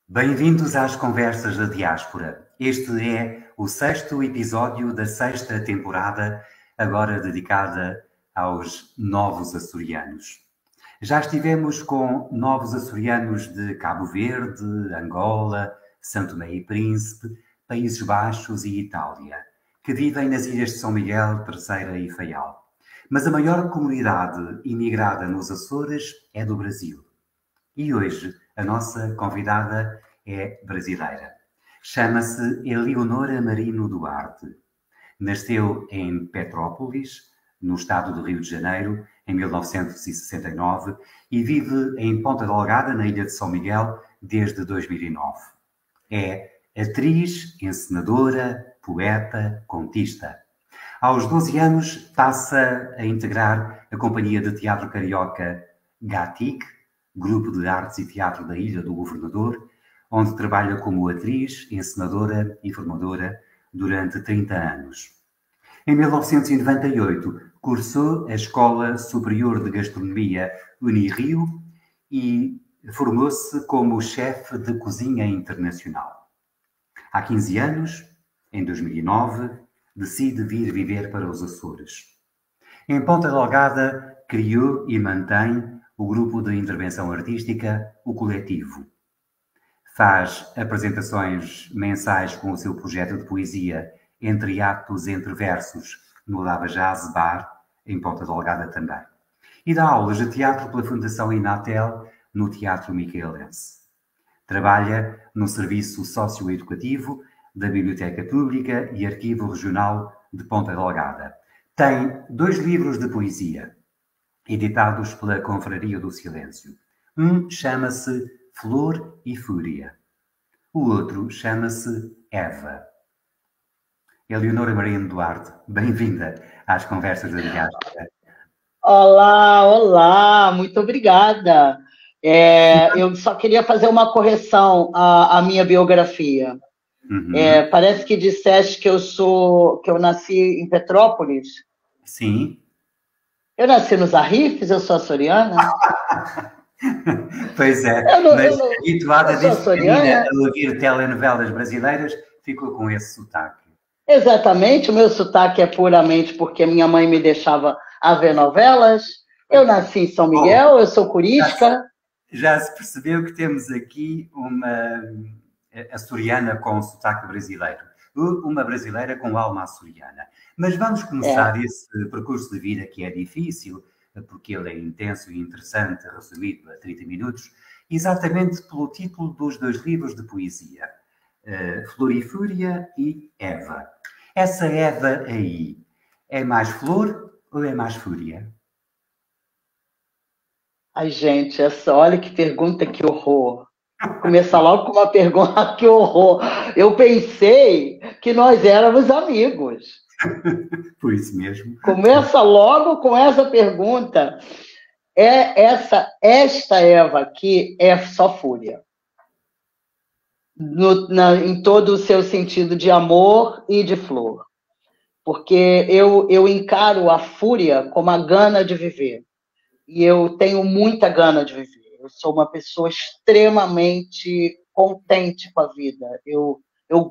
Bem-vindos às Conversas da Diáspora. Este é o 6º episódio da 6ª temporada, agora dedicada aos novos açorianos. Já estivemos com novos açorianos de Cabo Verde, Angola, São Tomé e Príncipe, Países Baixos e Itália, que vivem nas ilhas de São Miguel, Terceira e Faial. Mas a maior comunidade imigrada nos Açores é do Brasil. E hoje a nossa convidada é brasileira. Chama-se Eleonora Marino Duarte. Nasceu em Petrópolis, no estado do Rio de Janeiro, em 1969, e vive em Ponta Delgada, na ilha de São Miguel, desde 2009. É atriz, encenadora, poeta, contista. Aos 12 anos passa a integrar a companhia de teatro carioca GATIC, Grupo de Artes e Teatro da Ilha do Governador, onde trabalha como atriz, encenadora e formadora durante 30 anos. Em 1998, cursou a Escola Superior de Gastronomia Unirio e formou-se como chefe de cozinha internacional. Há 15 anos, em 2009, decide vir viver para os Açores. Em Ponta Delgada, criou e mantém o grupo de intervenção artística, o Coletivo. Faz apresentações mensais com o seu projeto de poesia Entre Atos, Entre Versos, no Lava Jazz Bar, em Ponta Delgada também. E dá aulas de teatro pela Fundação Inatel, no Teatro Micaelense. Trabalha no Serviço Socioeducativo da Biblioteca Pública e Arquivo Regional de Ponta Delgada. Tem 2 livros de poesia, editados pela Confraria do Silêncio. Um chama-se Flor e Fúria. O outro chama-se Eva. Eleonora Marino Duarte, bem-vinda às Conversas da Diáspora. Olá, muito obrigada. Eu só queria fazer uma correção à minha biografia. Uhum. Parece que disseste que eu nasci em Petrópolis. Sim. Eu nasci nos Arrifes, eu sou açoriana. Pois é, mas habituada desde pequenina a ouvir telenovelas brasileiras, ficou com esse sotaque. Exatamente, o meu sotaque é puramente porque minha mãe me deixava a ver novelas. Eu nasci em São Miguel, eu sou curisca. Já se percebeu que temos aqui uma açoriana com sotaque brasileiro, uma brasileira com alma açoriana. Mas vamos começar esse percurso de vida que é difícil, porque ele é intenso e interessante, resumido a 30 minutos, exatamente pelo título dos 2 livros de poesia, Flor e Fúria e Eva. Essa Eva aí, é mais flor ou é mais fúria? Ai, gente, olha que pergunta, que horror. Começar logo com uma pergunta, que horror. Eu pensei que nós éramos amigos. Por isso mesmo. Começa logo com essa pergunta. Esta Eva aqui é só fúria. Em todo o seu sentido de amor e de flor. Porque eu encaro a fúria como a gana de viver. E eu tenho muita gana de viver. Eu sou uma pessoa extremamente contente com a vida. Eu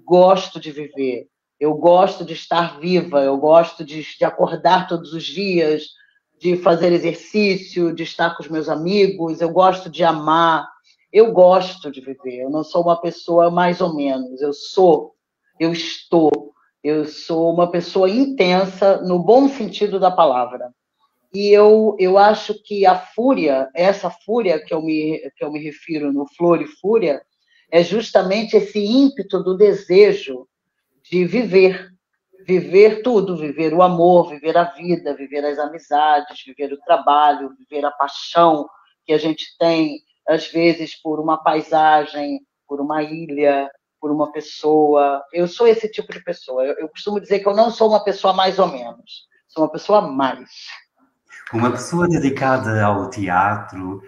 gosto de viver. Eu gosto de estar viva, eu gosto de acordar todos os dias, de fazer exercício, de estar com os meus amigos, eu gosto de amar, eu gosto de viver. Eu não sou uma pessoa mais ou menos, eu sou uma pessoa intensa, no bom sentido da palavra. E eu acho que a fúria, essa fúria que eu me refiro no Flor e Fúria, é justamente esse ímpeto do desejo de viver tudo, viver o amor, viver a vida, viver as amizades, viver o trabalho, viver a paixão que a gente tem, às vezes, por uma paisagem, por uma ilha, por uma pessoa. Eu sou esse tipo de pessoa. Eu costumo dizer que eu não sou uma pessoa mais ou menos, sou uma pessoa mais. Uma pessoa dedicada ao teatro,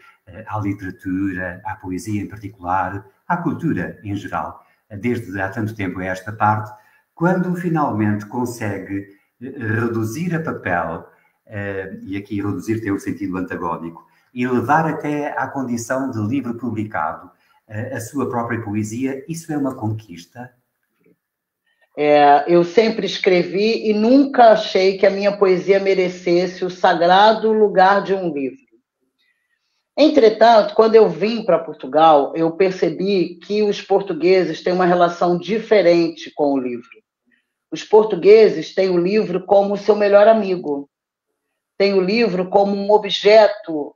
à literatura, à poesia em particular, à cultura em geral, desde há tanto tempo a esta parte, quando finalmente consegue reduzir a papel, e aqui reduzir tem um sentido antagónico, e levar até à condição de livro publicado a sua própria poesia, isso é uma conquista? Eu sempre escrevi e nunca achei que a minha poesia merecesse o sagrado lugar de um livro. Entretanto, quando eu vim para Portugal, eu percebi que os portugueses têm uma relação diferente com o livro. Os portugueses têm o livro como seu melhor amigo, têm o livro como um objeto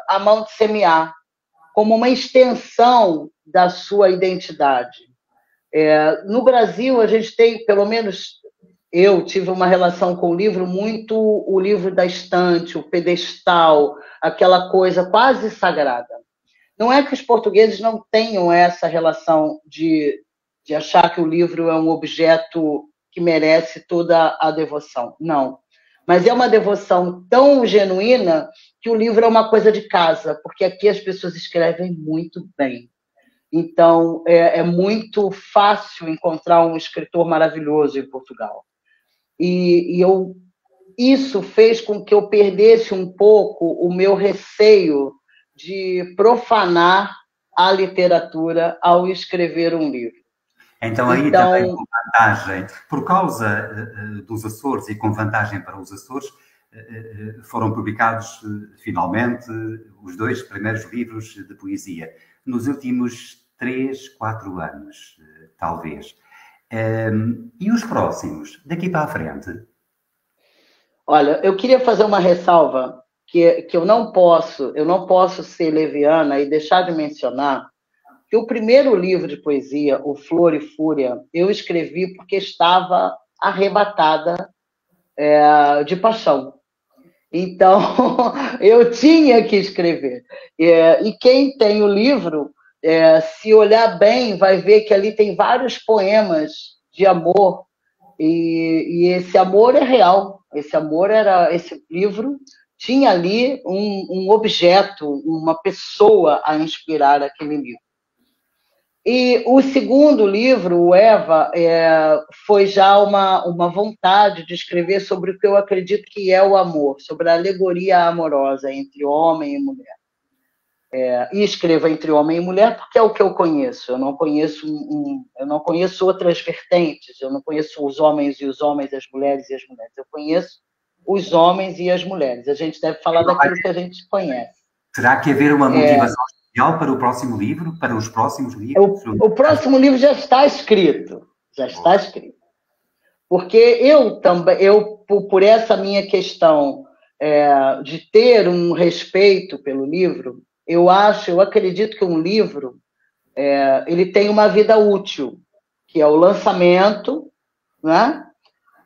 à mão de semear, como uma extensão da sua identidade. No Brasil, a gente tem, pelo menos eu tive uma relação com o livro muito o livro da estante, o pedestal, aquela coisa quase sagrada. Não é que os portugueses não tenham essa relação de achar que o livro é um objeto que merece toda a devoção. Não. Mas é uma devoção tão genuína que o livro é uma coisa de casa, porque aqui as pessoas escrevem muito bem. Então, é muito fácil encontrar um escritor maravilhoso em Portugal. Isso fez com que eu perdesse um pouco o meu receio de profanar a literatura ao escrever um livro. Então, aí também com vantagem, por causa dos Açores e com vantagem para os Açores, foram publicados finalmente os 2 primeiros livros de poesia, nos últimos 3, 4 anos, talvez. E os próximos, daqui para a frente? Olha, eu queria fazer uma ressalva que eu não posso ser leviana e deixar de mencionar que o primeiro livro de poesia, o Flor e Fúria, eu escrevi porque estava arrebatada de paixão. Então, eu tinha que escrever. E quem tem o livro, se olhar bem, vai ver que ali tem vários poemas de amor, e esse amor é real. Esse livro tinha ali um objeto, uma pessoa a inspirar aquele livro. E o segundo livro, o Eva, foi já uma vontade de escrever sobre o que eu acredito que é o amor, sobre a alegoria amorosa entre homem e mulher. E escrevo entre homem e mulher porque é o que eu conheço. Eu não conheço outras vertentes. Eu não conheço os homens e os homens, as mulheres e as mulheres. Eu conheço os homens e as mulheres. A gente deve falar daquilo que a gente conhece. Terá que haver uma motivação especial para o próximo livro, para os próximos livros? O próximo livro já está escrito. Já está escrito. Porque eu também, por essa minha questão de ter um respeito pelo livro, eu acredito que um livro ele tem uma vida útil, que é o lançamento, né?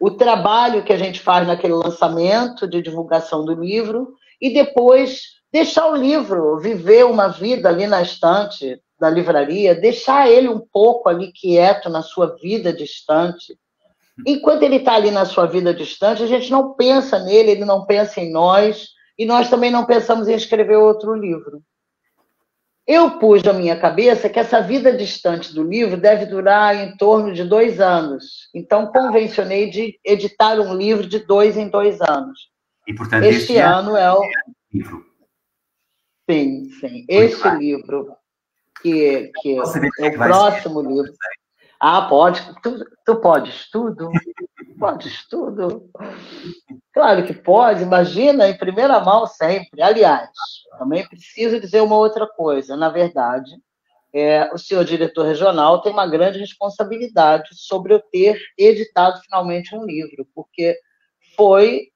O trabalho que a gente faz naquele lançamento de divulgação do livro, e depois deixar o livro viver uma vida ali na estante da livraria, deixar ele um pouco ali quieto na sua vida distante. Enquanto ele está ali na sua vida distante, a gente não pensa nele, ele não pensa em nós, e nós também não pensamos em escrever outro livro. Eu pus na minha cabeça que essa vida distante do livro deve durar em torno de 2 anos. Então, convencionei de editar um livro de 2 em 2 anos. E, portanto, este ano é o livro. Sim. Este livro, que é o próximo livro. Pode. Tu podes tudo? Podes tudo? Claro que pode, imagina, em primeira mão sempre. Aliás, também preciso dizer uma outra coisa. Na verdade, o senhor diretor regional tem uma grande responsabilidade sobre eu ter editado finalmente um livro, porque foi,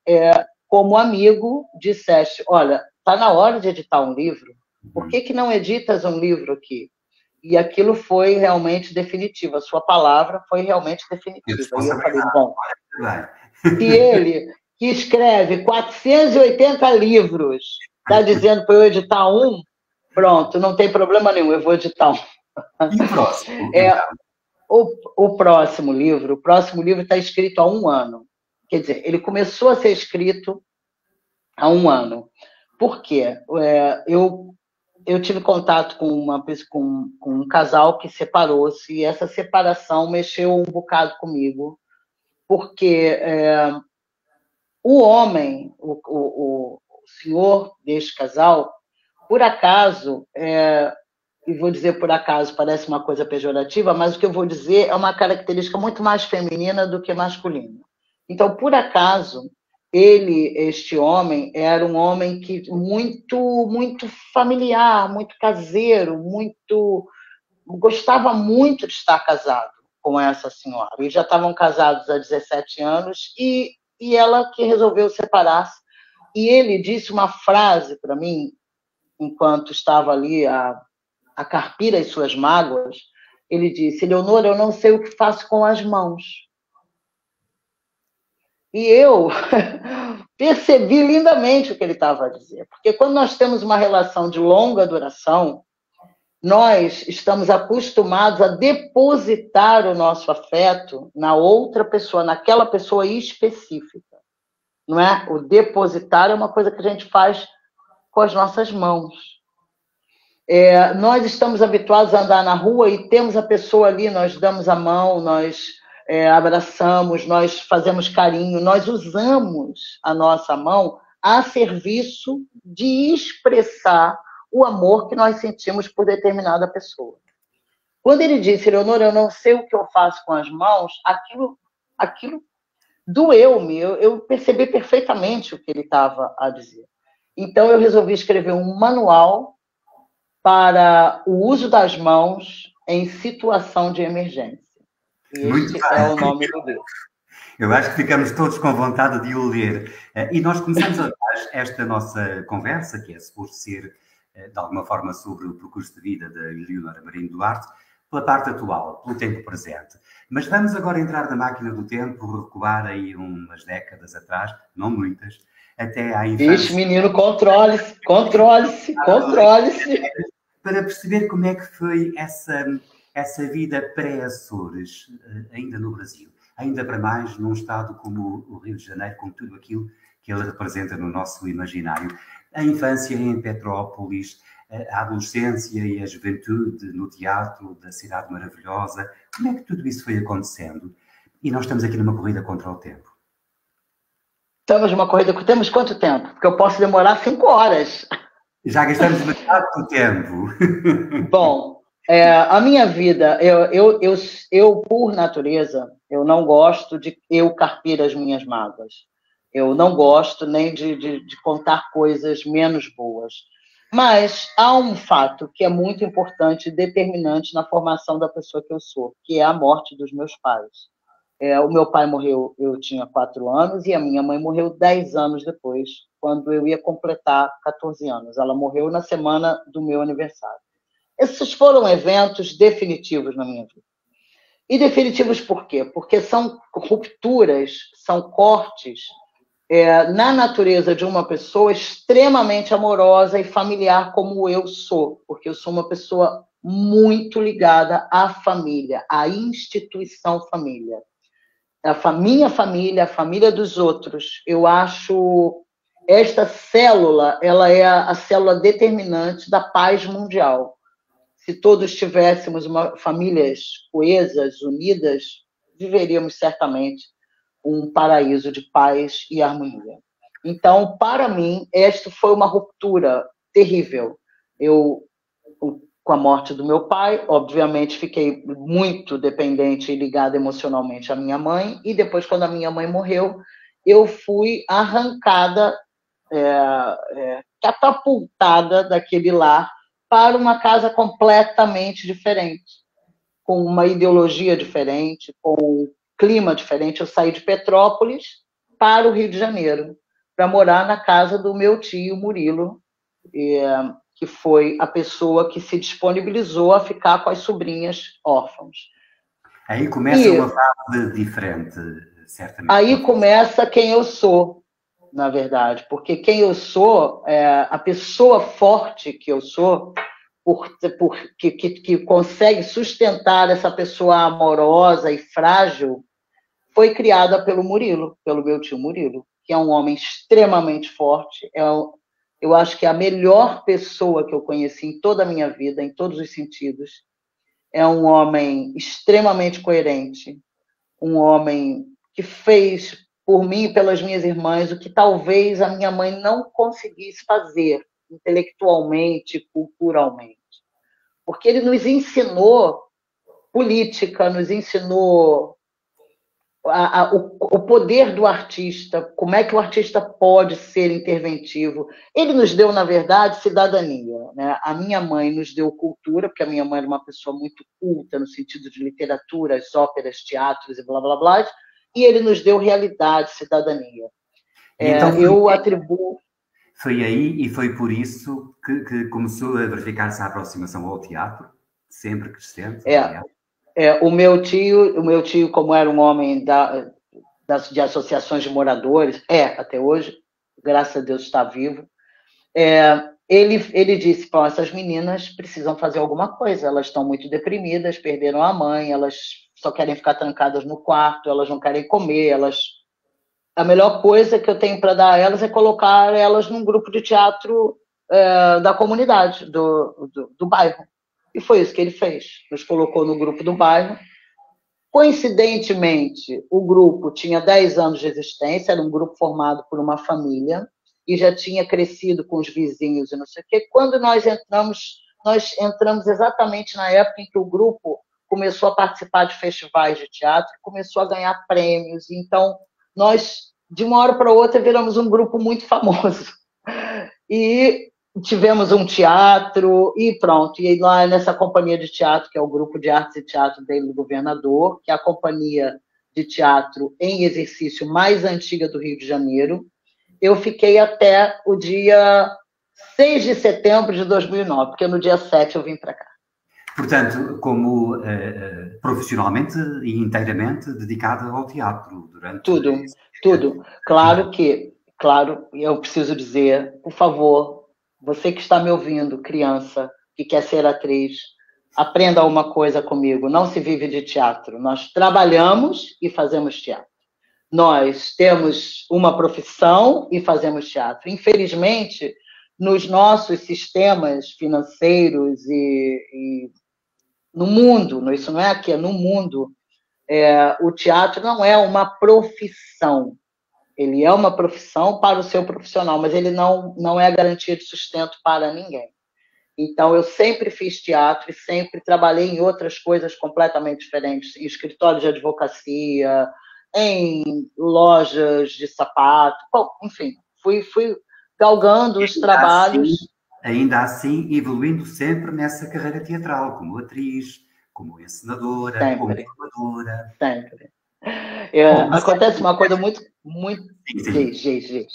como amigo, disseste, olha, está na hora de editar um livro, por que não editas um livro aqui? E aquilo foi realmente definitivo, a sua palavra foi realmente definitiva. E eu falei, bom, se ele, que escreve 480 livros, está dizendo para eu editar um, pronto, não tem problema nenhum, eu vou editar um. E o próximo? O próximo livro está escrito há 1 ano. Quer dizer, ele começou a ser escrito há 1 ano. Por quê? Eu eu tive contato com um casal que separou-se, e essa separação mexeu um bocado comigo, porque o homem, o senhor deste casal, por acaso, e vou dizer por acaso, parece uma coisa pejorativa, mas o que eu vou dizer é uma característica muito mais feminina do que masculina. Então, por acaso, este homem, era um homem que muito familiar, muito caseiro, gostava muito de estar casado com essa senhora. Eles já estavam casados há 17 anos e ela que resolveu separar-se. E ele disse uma frase para mim, enquanto estava ali a carpir as suas mágoas. Ele disse: Eleonora, eu não sei o que faço com as mãos. E eu percebi lindamente o que ele estava a dizer. Porque quando nós temos uma relação de longa duração, nós estamos acostumados a depositar o nosso afeto na outra pessoa, naquela pessoa específica. Não é? O depositar é uma coisa que a gente faz com as nossas mãos. Nós estamos habituados a andar na rua e temos a pessoa ali, nós damos a mão, nós abraçamos, nós fazemos carinho, nós usamos a nossa mão a serviço de expressar o amor que nós sentimos por determinada pessoa. Quando ele disse, Eleonora, eu não sei o que eu faço com as mãos, aquilo doeu-me, eu percebi perfeitamente o que ele estava a dizer. Então, eu resolvi escrever um manual para o uso das mãos em situação de emergência. E este é o nome do livro. Eu acho que ficamos todos com vontade de o ler. E nós começamos, aliás, esta nossa conversa, que é suposto ser, de alguma forma, sobre o percurso de vida da Eleonora Marinho Duarte, pela parte atual, pelo tempo presente. Mas vamos agora entrar na máquina do tempo, recuar aí umas décadas atrás, não muitas, até à infância. Vixe, menino, controle-se, controle-se, controle-se. Para perceber como é que foi essa vida pré-Açores, ainda no Brasil. Ainda para mais num estado como o Rio de Janeiro, com tudo aquilo que ele representa no nosso imaginário. A infância em Petrópolis, a adolescência e a juventude no teatro da Cidade Maravilhosa. Como é que tudo isso foi acontecendo? E nós estamos aqui numa corrida contra o tempo. Estamos numa corrida. Temos quanto tempo? Porque eu posso demorar 5 horas. Já gastamos metade do tempo. Bom, a minha vida, eu, por natureza, eu não gosto de eu carpir as minhas mágoas. Eu não gosto nem de contar coisas menos boas. Mas há um fato que é muito importante e determinante na formação da pessoa que eu sou, que é a morte dos meus pais. O meu pai morreu, eu tinha 4 anos, e a minha mãe morreu 10 anos depois, quando eu ia completar 14 anos. Ela morreu na semana do meu aniversário. Esses foram eventos definitivos na minha vida. E definitivos por quê? Porque são rupturas, são cortes na natureza de uma pessoa extremamente amorosa e familiar como eu sou, porque eu sou uma pessoa muito ligada à família, à instituição família. Minha família, a família dos outros. Eu acho esta célula, ela é a célula determinante da paz mundial. Se todos tivéssemos famílias coesas, unidas, viveríamos certamente um paraíso de paz e harmonia. Então, para mim, esta foi uma ruptura terrível. Eu, com a morte do meu pai, obviamente, fiquei muito dependente e ligada emocionalmente à minha mãe, e depois, quando a minha mãe morreu, eu fui arrancada, catapultada daquele lar para uma casa completamente diferente, com uma ideologia diferente, com um clima diferente. Eu saí de Petrópolis para o Rio de Janeiro, para morar na casa do meu tio Murilo, que foi a pessoa que se disponibilizou a ficar com as sobrinhas órfãos. Aí começa uma fase diferente, certamente. Aí começa quem eu sou, na verdade, porque quem eu sou, a pessoa forte que eu sou, que consegue sustentar essa pessoa amorosa e frágil, foi criada pelo Murilo, pelo meu tio Murilo, que é um homem extremamente forte, Eu acho que a melhor pessoa que eu conheci em toda a minha vida, em todos os sentidos, é um homem extremamente coerente, um homem que fez por mim e pelas minhas irmãs o que talvez a minha mãe não conseguisse fazer intelectualmente, culturalmente. Porque ele nos ensinou política, nos ensinou o poder do artista, como é que o artista pode ser interventivo. Ele nos deu, na verdade, cidadania. Né? A minha mãe nos deu cultura, porque a minha mãe era uma pessoa muito culta, no sentido de literatura, as óperas, teatros e blá, blá, blá, e ele nos deu realidade, cidadania. Então eu atribuo... Foi aí e foi por isso que começou a verificar-se a aproximação ao teatro, sempre crescente. O meu tio, como era um homem de associações de moradores, até hoje, graças a Deus está vivo, ele disse, pô, essas meninas precisam fazer alguma coisa, elas estão muito deprimidas, perderam a mãe, elas só querem ficar trancadas no quarto, elas não querem comer, a melhor coisa que eu tenho para dar a elas é colocar elas num grupo de teatro da comunidade, do bairro. E foi isso que ele fez. Nos colocou no grupo do bairro. Coincidentemente, o grupo tinha 10 anos de existência, era um grupo formado por uma família, e já tinha crescido com os vizinhos e não sei o quê. Quando nós entramos exatamente na época em que o grupo começou a participar de festivais de teatro, começou a ganhar prêmios. Então, nós, de uma hora para outra, viramos um grupo muito famoso. E tivemos um teatro e pronto. E lá nessa companhia de teatro, que é o Grupo de Artes e Teatro dele do Governador, que é a companhia de teatro em exercício mais antiga do Rio de Janeiro, eu fiquei até o dia 6 de setembro de 2009, porque no dia 7 eu vim para cá. Portanto, como profissionalmente e inteiramente dedicada ao teatro durante... Tudo. Claro, eu preciso dizer, por favor, você que está me ouvindo, criança, que quer ser atriz, aprenda uma coisa comigo, não se vive de teatro. Nós trabalhamos e fazemos teatro. Nós temos uma profissão e fazemos teatro. Infelizmente, nos nossos sistemas financeiros e no mundo, isso não é aqui, é no mundo, o teatro não é uma profissão. Ele é uma profissão para o seu profissional, mas ele não é a garantia de sustento para ninguém. Então, eu sempre fiz teatro e sempre trabalhei em outras coisas completamente diferentes, em escritório de advocacia, em lojas de sapato, bom, enfim, fui galgando os trabalhos. Ainda assim, evoluindo sempre nessa carreira teatral, como atriz, como encenadora, sempre, como dubladora. Sempre. Acontece uma coisa muito... Diz.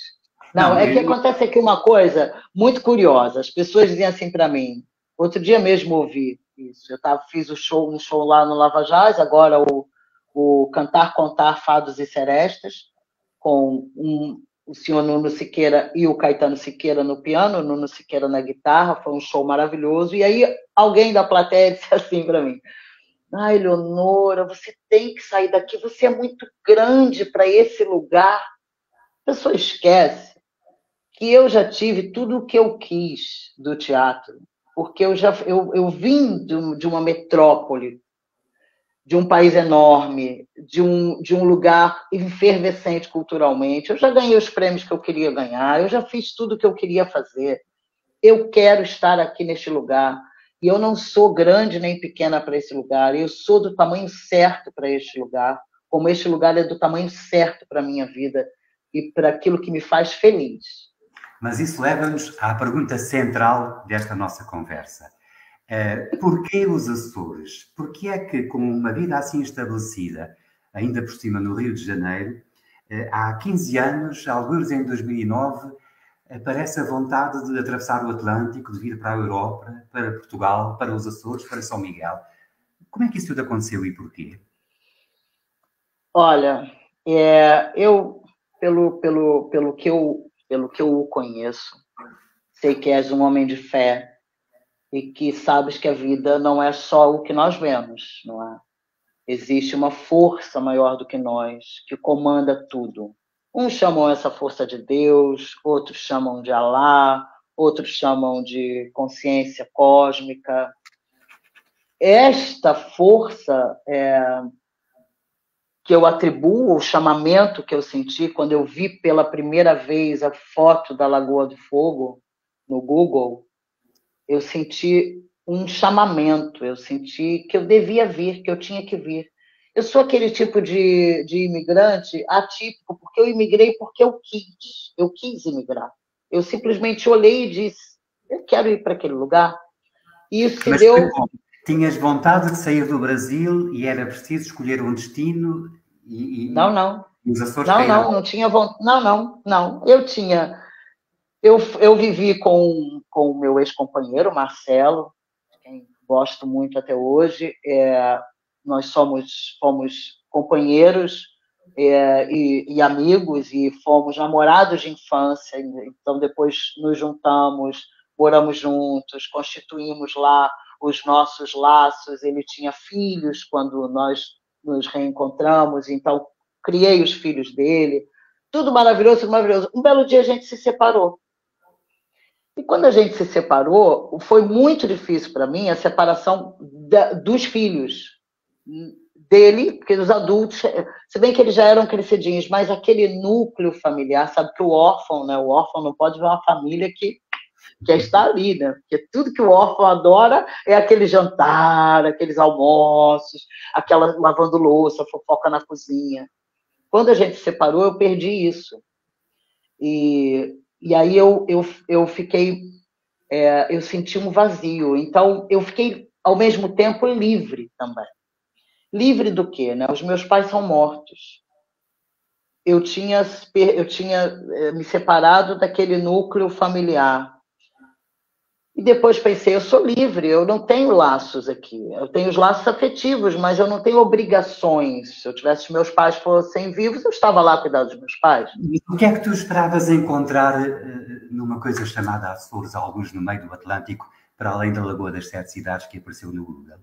Não, que acontece aqui uma coisa muito curiosa. As pessoas dizem assim para mim, outro dia mesmo ouvi isso, eu fiz um show lá no Lava Jazz, agora o Cantar, Contar, Fados e Serestas, com o senhor Nuno Siqueira e o Caetano Siqueira no piano, o Nuno Siqueira na guitarra, foi um show maravilhoso. E aí alguém da plateia disse assim para mim, Eleonora, você tem que sair daqui, você é muito grande para esse lugar. A pessoa esquece que eu já tive tudo o que eu quis do teatro, porque eu vim de uma metrópole, de um país enorme, de um lugar efervescente culturalmente. Eu já ganhei os prêmios que eu queria ganhar, eu já fiz tudo o que eu queria fazer. Eu quero estar aqui neste lugar. E eu não sou grande nem pequena para esse lugar, eu sou do tamanho certo para este lugar, como este lugar é do tamanho certo para a minha vida e para aquilo que me faz feliz. Mas isso leva-nos à pergunta central desta nossa conversa. Porquê os Açores? Porquê é que, com uma vida assim estabelecida, ainda por cima no Rio de Janeiro, há 15 anos, alguns em 2009, aparece a vontade de atravessar o Atlântico, de vir para a Europa, para Portugal, para os Açores, para São Miguel? Como é que isso tudo aconteceu e porquê? Olha, eu, pelo que eu o conheço, sei que és um homem de fé e que sabes que a vida não é só o que nós vemos, não é? Existe uma força maior do que nós, que comanda tudo. Uns chamam essa força de Deus, outros chamam de Alá, outros chamam de consciência cósmica. Esta força que eu atribuo ao chamamento que eu senti quando eu vi pela primeira vez a foto da Lagoa do Fogo no Google, eu senti um chamamento, eu senti que eu devia vir, que eu tinha que vir. Eu sou aquele tipo de imigrante atípico, porque eu imigrei porque eu quis imigrar. Eu simplesmente olhei e disse, eu quero ir para aquele lugar. E isso se deu... Tinhas vontade de sair do Brasil e era preciso escolher um destino Não. Os Açores não tinha vontade. Não. Eu vivi com o meu ex-companheiro, Marcelo, quem gosto muito até hoje. Nós fomos companheiros e amigos e fomos namorados de infância. Então, depois nos juntamos, moramos juntos, constituímos lá os nossos laços. Ele tinha filhos quando nós nos reencontramos, então criei os filhos dele. Tudo maravilhoso, maravilhoso. Um belo dia a gente se separou. E quando a gente se separou, foi muito difícil para mim a separação dos filhos dele, porque os adultos, se bem que eles já eram crescidinhos, mas aquele núcleo familiar, sabe que o órfão, né? O órfão não pode ver uma família que está ali, né? Porque tudo que o órfão adora é aquele jantar, aqueles almoços, aquela lavando louça, fofoca na cozinha. Quando a gente se separou, eu perdi isso. E aí eu fiquei, eu senti um vazio. Então, eu fiquei, ao mesmo tempo, livre também. Livre do quê? Né? Os meus pais são mortos. Eu tinha me separado daquele núcleo familiar. E depois pensei, eu sou livre, eu não tenho laços aqui. Eu tenho os laços afetivos, mas eu não tenho obrigações. Se eu tivesse, se meus pais fossem vivos, eu estava lá cuidando dos meus pais. E o que é que tu esperavas encontrar numa coisa chamada Açores, alguns no meio do Atlântico, para além da Lagoa das Sete Cidades que apareceu no Google?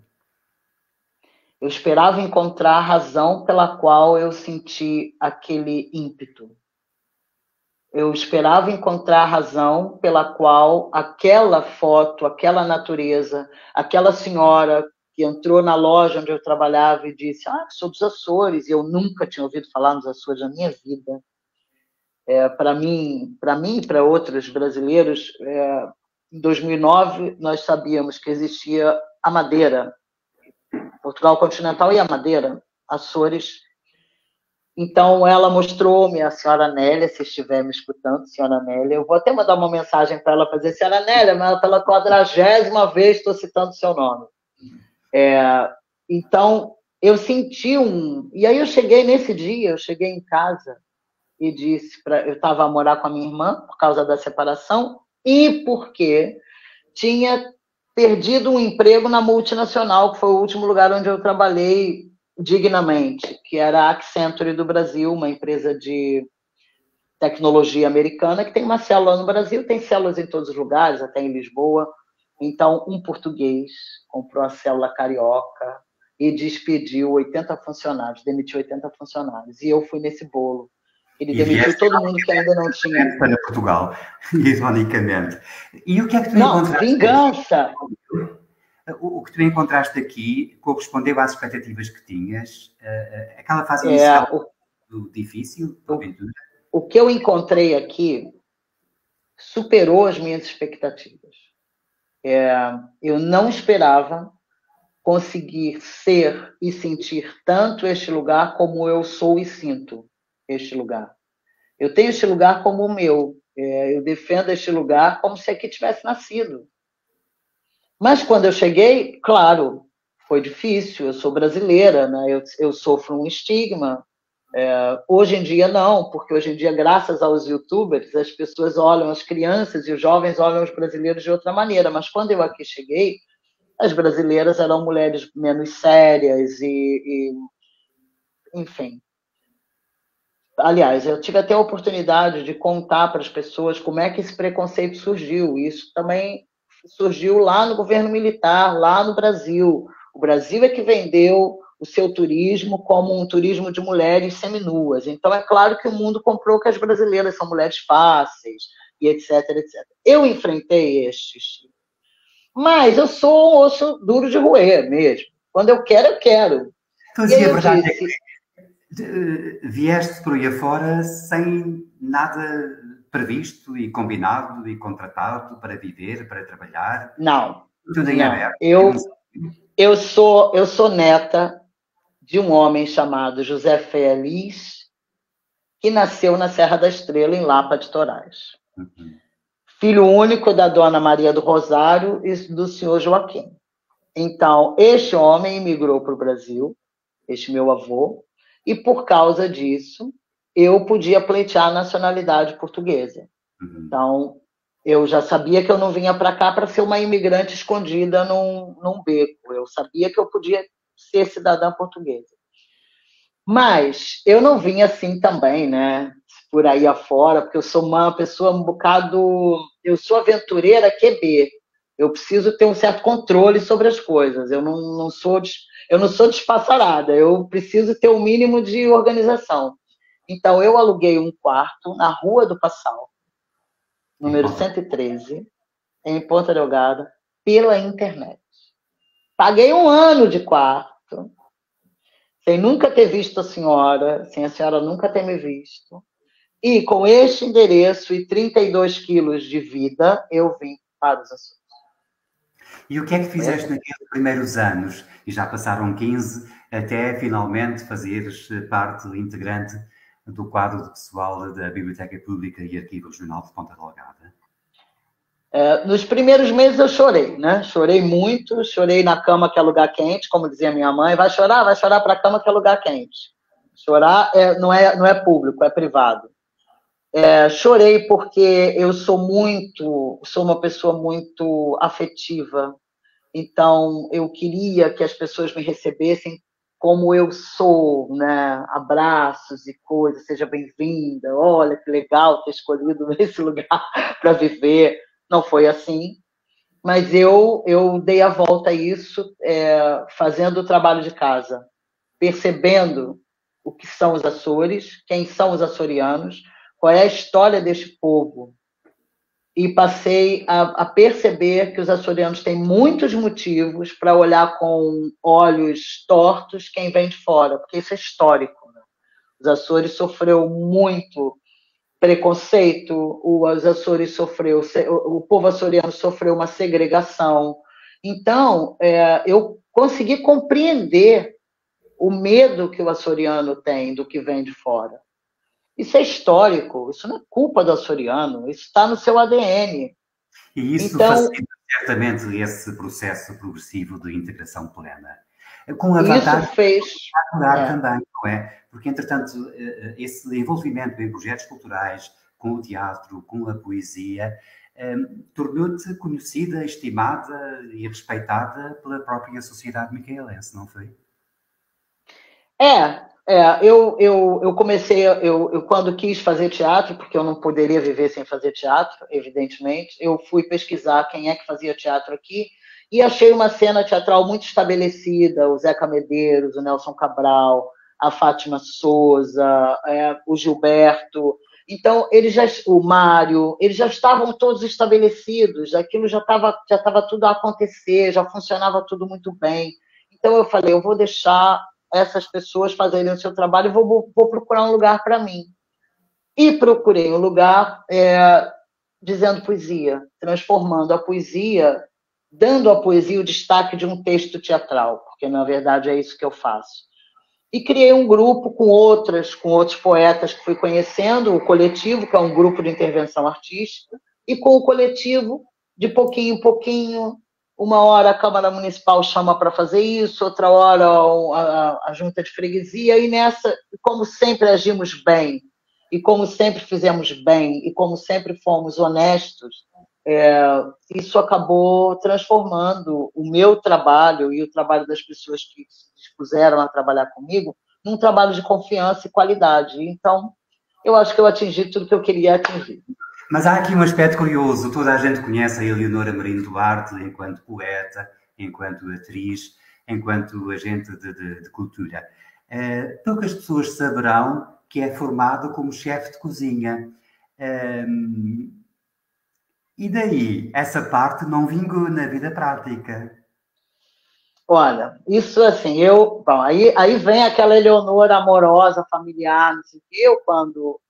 Eu esperava encontrar a razão pela qual eu senti aquele ímpeto. Eu esperava encontrar a razão pela qual aquela foto, aquela natureza, aquela senhora que entrou na loja onde eu trabalhava e disse, sou dos Açores, e eu nunca tinha ouvido falar nos Açores na minha vida. Para mim e para outros brasileiros, em 2009, nós sabíamos que existia a Madeira, Portugal continental e a Madeira, Açores. Então, ela mostrou-me a senhora Nélia, se estiver me escutando, senhora Nélia. Eu vou até mandar uma mensagem para ela, para dizer, senhora Nélia, mas pela 40ª vez estou citando seu nome. Então, eu senti E aí eu cheguei nesse dia, eu cheguei em casa e disse, eu estava a morar com a minha irmã, por causa da separação, e porque tinha perdido um emprego na multinacional, que foi o último lugar onde eu trabalhei dignamente, que era a Accenture do Brasil, uma empresa de tecnologia americana que tem uma célula no Brasil, tem células em todos os lugares, até em Lisboa. Então, um português comprou a célula carioca e despediu 80 funcionários, demitiu 80 funcionários. E eu fui nesse bolo. Ele demitiu todo mundo que ainda não tinha. Para Portugal, ironicamente. E o que é que tu encontraste? Vingança! O que tu encontraste aqui correspondeu às expectativas que tinhas? Aquela fase inicial difícil, aventura? O que eu encontrei aqui superou as minhas expectativas. Eu não esperava conseguir ser e sentir tanto este lugar como eu sou e sinto este lugar. Eu tenho este lugar como o meu. Eu defendo este lugar como se aqui tivesse nascido. Mas quando eu cheguei, claro, foi difícil. Eu sou brasileira, né? Eu sofro um estigma. Hoje em dia não, porque hoje em dia, graças aos youtubers, as pessoas olham, as crianças e os jovens olham os brasileiros de outra maneira. Mas quando eu aqui cheguei, as brasileiras eram mulheres menos sérias enfim. Aliás, eu tive até a oportunidade de contar para as pessoas como é que esse preconceito surgiu. Isso também surgiu lá no governo militar, lá no Brasil. O Brasil é que vendeu o seu turismo como um turismo de mulheres seminuas. Então, é claro que o mundo comprou que as brasileiras são mulheres fáceis, e etc, etc. Eu enfrentei estes, mas eu sou um osso duro de roer mesmo. Quando eu quero, eu quero. Então, E assim, aí a eu verdade disse, é que vieste por aí afora sem nada previsto e combinado e contratado para viver, para trabalhar. não, Tudo em não. aberto. Eu sou neta de um homem chamado José Feliz, que nasceu na Serra da Estrela, em Lapa de Torais. Uhum. Filho único da dona Maria do Rosário e do senhor Joaquim. Então, este homem imigrou para o Brasil, este meu avô, e por causa disso, eu podia pleitear a nacionalidade portuguesa. Uhum. Então, eu já sabia que eu não vinha para cá para ser uma imigrante escondida num beco. Eu sabia que eu podia ser cidadã portuguesa. Mas eu não vim assim também, né? Por aí afora, porque eu sou uma pessoa um bocado. Eu sou aventureira QB. Eu preciso ter um certo controle sobre as coisas. Eu não sou despassarada. Eu preciso ter o um mínimo de organização. Então, eu aluguei um quarto na Rua do Passal, número 113, em Ponta Delgada, pela internet. Paguei um ano de quarto, sem nunca ter visto a senhora, sem a senhora nunca ter me visto. E com este endereço e 32 quilos de vida, eu vim para os Açores. E o que é que fizeste naqueles primeiros anos? E já passaram 15, até finalmente fazeres parte integrante do quadro de pessoal da Biblioteca Pública e Arquivo Regional de Ponta Delgada. Nos primeiros meses eu chorei, né? Chorei muito, chorei na cama que é lugar quente, como dizia minha mãe, vai chorar para a cama que é lugar quente. Chorar não é público, é privado. Chorei porque eu sou uma pessoa muito afetiva, então eu queria que as pessoas me recebessem como eu sou, né? Abraços e coisas, seja bem-vinda, olha que legal ter escolhido esse lugar para viver. Não foi assim, mas eu dei a volta a isso, fazendo o trabalho de casa, percebendo o que são os Açores, quem são os açorianos, qual é a história deste povo. E passei a perceber que os açorianos têm muitos motivos para olhar com olhos tortos quem vem de fora, porque isso é histórico, né? Os Açores sofreu muito preconceito, os Açores o povo açoriano sofreu uma segregação. Então, eu consegui compreender o medo que o açoriano tem do que vem de fora. Isso é histórico, isso não é culpa do açoriano, isso está no seu ADN. E isso Então, facilita certamente esse processo progressivo de integração plena. Com a isso vantagem fez... de mudar também, não é? Porque, entretanto, esse envolvimento em projetos culturais, com o teatro, com a poesia, tornou-te conhecida, estimada e respeitada pela própria sociedade micaelense, não foi? Eu comecei, eu quando quis fazer teatro, porque eu não poderia viver sem fazer teatro, evidentemente, eu fui pesquisar quem é que fazia teatro aqui e achei uma cena teatral muito estabelecida, o Zeca Medeiros, o Nelson Cabral, a Fátima Souza, o Gilberto. Então, o Mário, eles já estavam todos estabelecidos, aquilo já estava tudo a acontecer, já funcionava tudo muito bem. Então, eu falei, eu vou deixar essas pessoas fazerem o seu trabalho e vou procurar um lugar para mim. E procurei um lugar dizendo poesia, transformando a poesia, dando à poesia o destaque de um texto teatral, porque, na verdade, é isso que eu faço. E criei um grupo com outros poetas que fui conhecendo, o coletivo, que é um grupo de intervenção artística, e com o coletivo, de pouquinho em pouquinho, uma hora a Câmara Municipal chama para fazer isso, outra hora a Junta de Freguesia, e nessa, como sempre agimos bem, e como sempre fizemos bem, e como sempre fomos honestos, isso acabou transformando o meu trabalho e o trabalho das pessoas que se dispuseram a trabalhar comigo num trabalho de confiança e qualidade. Então, eu acho que eu atingi tudo que eu queria atingir. Mas há aqui um aspecto curioso. Toda a gente conhece a Eleonora Marinho Duarte enquanto poeta, enquanto atriz, enquanto agente de cultura. Poucas pessoas saberão que é formada como chefe de cozinha. E daí, essa parte não vingou na vida prática. Olha, isso assim, bom, aí vem aquela Eleonora amorosa, familiar, não sei o quê. Eu,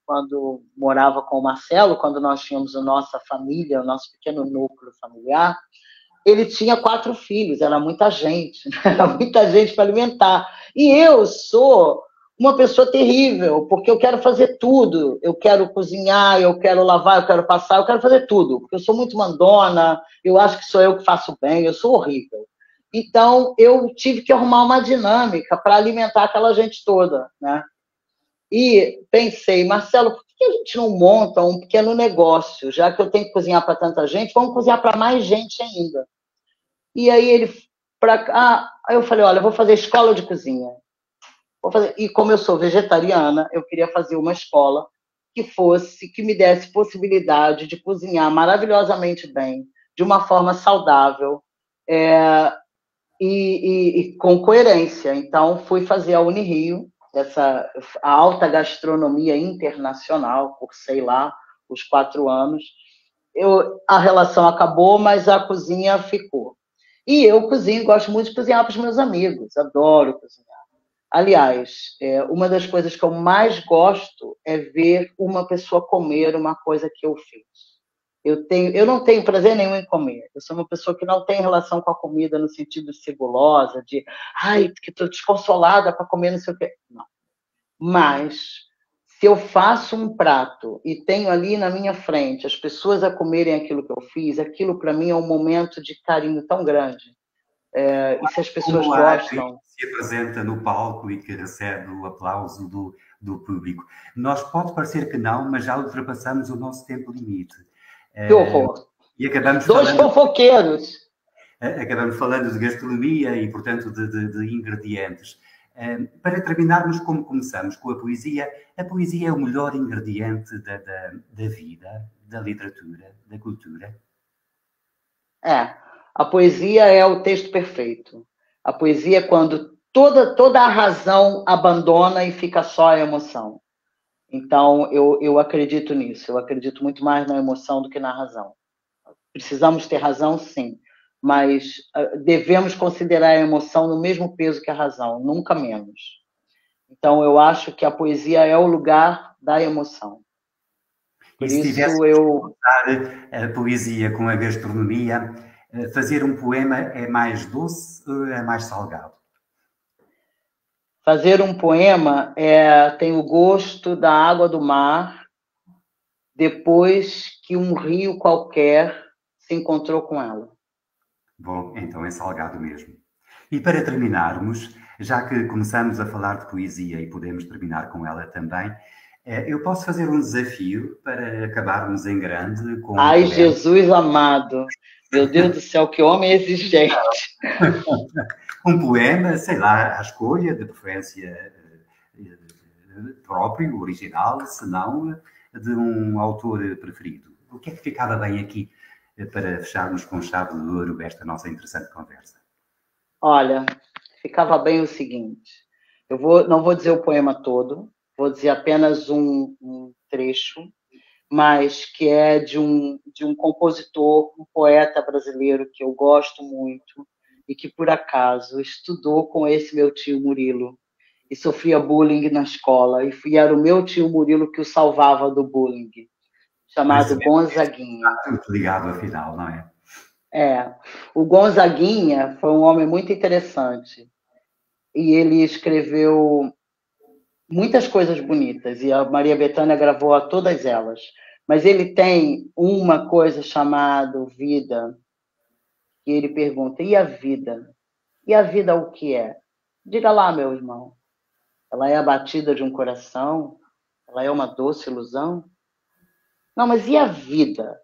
quando morava com o Marcelo, quando nós tínhamos a nossa família, o nosso pequeno núcleo familiar, ele tinha 4 filhos, era muita gente, né? Era muita gente para alimentar. E eu sou uma pessoa terrível, porque eu quero fazer tudo. Eu quero cozinhar, eu quero lavar, eu quero passar, eu quero fazer tudo. Porque eu sou muito mandona, eu acho que sou eu que faço bem, eu sou horrível. Então, eu tive que arrumar uma dinâmica para alimentar aquela gente toda, né? E pensei, Marcelo, por que a gente não monta um pequeno negócio? Já que eu tenho que cozinhar para tanta gente, vamos cozinhar para mais gente ainda. E aí aí eu falei, olha, eu vou fazer escola de cozinha. Vou fazer. E como eu sou vegetariana, eu queria fazer uma escola que me desse possibilidade de cozinhar maravilhosamente bem, de uma forma saudável, é, e com coerência. Então, fui fazer a Unirio, a alta gastronomia internacional, cursei lá os 4 anos. A relação acabou, mas a cozinha ficou. E eu cozinho, gosto muito de cozinhar para os meus amigos, adoro cozinhar. Aliás, uma das coisas que eu mais gosto é ver uma pessoa comer uma coisa que eu fiz. Eu não tenho prazer nenhum em comer. Eu sou uma pessoa que não tem relação com a comida no sentido de ser gulosa, de, ai, que estou desconsolada para comer não sei o quê. Não. Mas, se eu faço um prato e tenho ali na minha frente as pessoas a comerem aquilo que eu fiz, aquilo para mim é um momento de carinho tão grande. E se as pessoas Como a atriz gostam. se apresenta no palco e que recebe o aplauso do público. Nós pode parecer que não, mas já ultrapassamos o nosso tempo limite. Que horror! E acabamos 2 falando, fofoqueiros. acabamos falando de gastronomia e, portanto, de ingredientes. Para terminarmos como começamos, com a poesia é o melhor ingrediente da vida, da literatura, da cultura. A poesia é o texto perfeito. A poesia é quando toda a razão abandona e fica só a emoção. Então, eu acredito nisso. Eu acredito muito mais na emoção do que na razão. Precisamos ter razão, sim, mas devemos considerar a emoção no mesmo peso que a razão, nunca menos. Então, eu acho que a poesia é o lugar da emoção. E Por se tivesse isso, que eu juntar a poesia com a gastronomia, fazer um poema é mais doce ou é mais salgado? fazer um poema tem o gosto da água do mar depois que um rio qualquer se encontrou com ela. Bom, então é salgado mesmo. E para terminarmos, já que começamos a falar de poesia e podemos terminar com ela também, eu posso fazer um desafio para acabarmos em grande com um Ai, poema. Jesus amado! Meu Deus do céu, que homem exigente! Um poema, sei lá, à escolha, de preferência próprio, original, se não de um autor preferido. O que é que ficava bem aqui para fecharmos com chave de ouro esta nossa interessante conversa? Olha, ficava bem o seguinte: não vou dizer o poema todo, vou dizer apenas um trecho, mas que é de um compositor, um poeta brasileiro que eu gosto muito e que, por acaso, estudou com esse meu tio Murilo e sofria bullying na escola, e era o meu tio Murilo que o salvava do bullying, chamado Percebemos Gonzaguinha. que está muito ligado, afinal, não é? O Gonzaguinha foi um homem muito interessante e ele escreveu muitas coisas bonitas e a Maria Bethânia gravou a todas elas. Mas ele tem uma coisa chamada vida, e ele pergunta: e a vida? E a vida o que é? Diga lá, meu irmão. Ela é a batida de um coração? Ela é uma doce ilusão? Não, mas e a vida?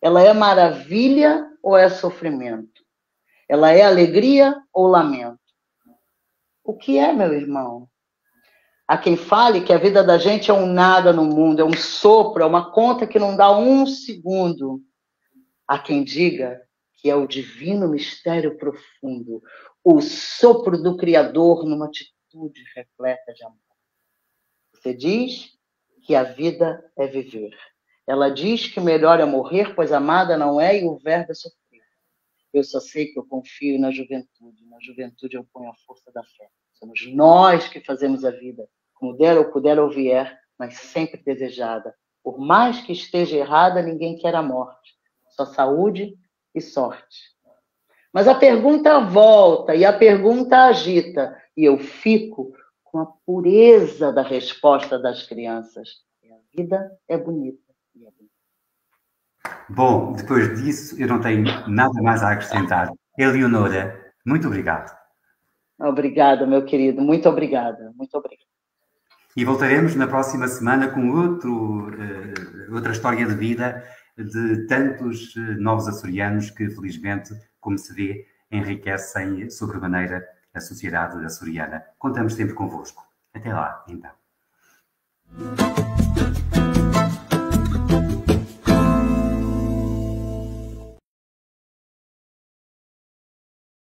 Ela é maravilha ou é sofrimento? Ela é alegria ou lamento? O que é, meu irmão? Há quem fale que a vida da gente é um nada no mundo, é um sopro, é uma conta que não dá um segundo. Há quem diga que é o divino mistério profundo, o sopro do Criador numa atitude repleta de amor. Você diz que a vida é viver. Ela diz que o melhor é morrer, pois amada não é, e o verbo é sofrer. Eu só sei que eu confio na juventude eu ponho a força da fé. Somos nós que fazemos a vida, como der ou puder ou vier, mas sempre desejada. Por mais que esteja errada, ninguém quer a morte, só saúde e sorte. Mas a pergunta volta e a pergunta agita, e eu fico com a pureza da resposta das crianças. A vida é bonita. Bom, depois disso, eu não tenho nada mais a acrescentar. Eleonora, muito obrigado. Obrigada, meu querido. Muito obrigada. Muito obrigada. E voltaremos na próxima semana com outra história de vida de tantos novos açorianos que, felizmente, como se vê, enriquecem sobremaneira a sociedade açoriana. Contamos sempre convosco. Até lá, então.